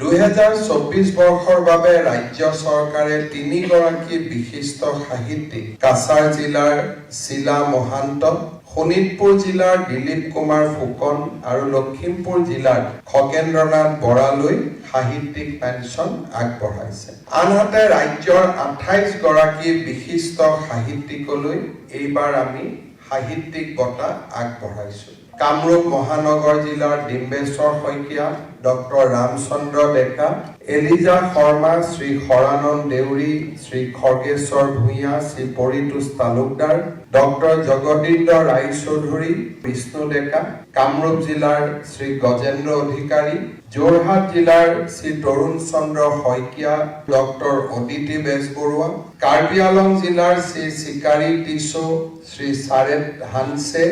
2024 বৰ্ষৰ বাবে ৰাজ্য চৰকাৰে 3 গৰাকী বিশিষ্ট সাহিত্যিক কাছাৰ জিলাৰ শিলা মহান্ত, শোণিতপুৰ জিলাৰ দিলীপ কুমাৰ ফুকন আৰু লখিমপুৰ জিলাৰ খগেন্দ্ৰনাথ বৰালৈ সাহিত্যিক পেঞ্চন আগবঢ়াইছে। আনহাতে ৰাজ্যৰ 28 গৰাকী বিশিষ্ট সাহিত্যিকলৈ এইবাৰ আমি সাহিত্যিক বঁটা আগবঢ়াইছো। কামৰূপ মহানগৰ জিলাৰ ডিম্বেশ্বৰ শইকীয়া, ডক্টৰ ৰামচন্দ্ৰ ডেকা, এলিজা শৰ্মা, শ্ৰী শৰানন্দ দেউৰী, শ্ৰী খৰ্গেশ্বৰ ভূঞা, শ্ৰী পৰিতোষ তালুকদাৰ, ডক্টৰ জগদীন্দ্ৰ ৰায়চৌধুৰী, বিষ্ণু ডেকা, কামৰূপ জিলাৰ শ্ৰী গজেন্দ্ৰ অধিকাৰী, যোৰহাট জিলাৰ শ্ৰী তৰুণ চন্দ্ৰ শইকীয়া, ডক্টৰ অদিতি বেজবৰুৱা, কাৰ্বি আলং জিলাৰ শ্ৰী চিকাৰী টিছো, শ্ৰী চাৰেত হানছে,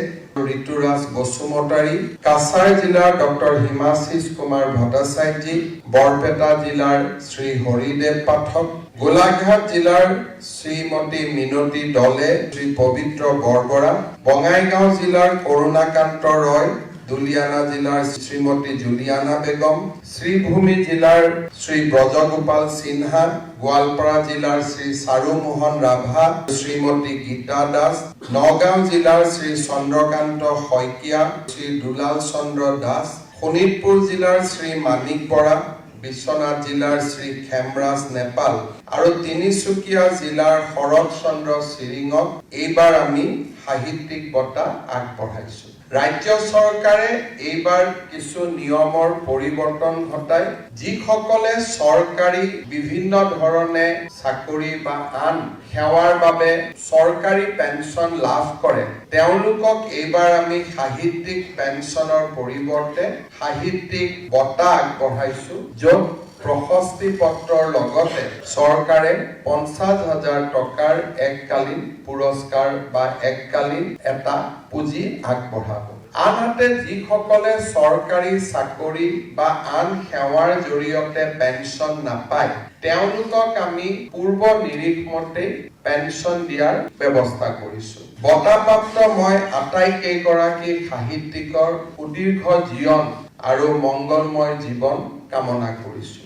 ঋতুৰাজ বসুমতাৰী, কাছাৰ জিলাৰ ডক্টৰ হিমাশিষ কুমাৰ ভট্টাচাৰ্যী, বৰপেটা জিলাৰ শ্ৰী হৰিদেৱ পাঠক, গোলাঘাট জিলাৰ শ্ৰীমতী মিনতী দলে, শ্ৰী পবিত্ৰ বৰবৰা, বঙাইগাঁও জিলাৰ কৰুণাকান্ত ৰয়, দুলিয়ানা জিলাৰ শ্ৰীমতী জুলিয়ানা বেগম, শ্ৰীভূমি জিলাৰ শ্ৰী ব্ৰজগোপাল সিনহা, গোৱালপাৰা জিলাৰ শ্ৰী চাৰু মোহন ৰাভা, শ্ৰীমতী গীতা দাস, নগাঁও জিলাৰ শ্ৰী চন্দ্ৰকান্ত শইকীয়া, শ্ৰী দুলাল চন্দ্ৰ দাস, শোণিতপুৰ জিলাৰ শ্ৰী মানিক বৰা, বিশ্বনাথ জিলাৰ শ্ৰী খেমৰাজ নেপাল আৰু তিনিচুকীয়া জিলাৰ শৰৎ চন্দ্ৰ চিৰিঙক এইবাৰ আমি সাহিত্যিক বঁটা আগবঢ়াইছো। ৰাজ্য চৰকাৰে এইবাৰ কিছু নিয়মৰ পৰিৱৰ্তন ঘটাই যিসকলে চৰকাৰী বিভিন্ন ধৰণে চাকৰি বা আন সেৱাৰ বাবে চৰকাৰী পেঞ্চন লাভ কৰে, তেওঁলোকক এইবাৰ আমি সাহিত্যিক পেঞ্চনৰ পৰিৱৰ্তে সাহিত্যিক বঁটা আগবঢ়াইছো, য'ত প্ৰশস্তি পত্ৰৰ লগতে চৰকাৰে 50,000 টকাৰ এককালীন পুৰস্কাৰ বা এককালীন এটা পুঁজি আগবঢ়াব। আনহাতে যিসকলে চৰকাৰী চাকৰি বা আন সেৱাৰ জৰিয়তে পেঞ্চন নাপায়, তেওঁলোকক আমি পূৰ্ব নিৰীখ মতে পেঞ্চন দিয়াৰ ব্যৱস্থা কৰিছো। বঁটাপ্ৰাপ্ত মই আটাইকেইগৰাকী সাহিত্যিকৰ সুদীৰ্ঘ জীৱন আৰু মংগলময় জীৱন কামনা কৰিছো।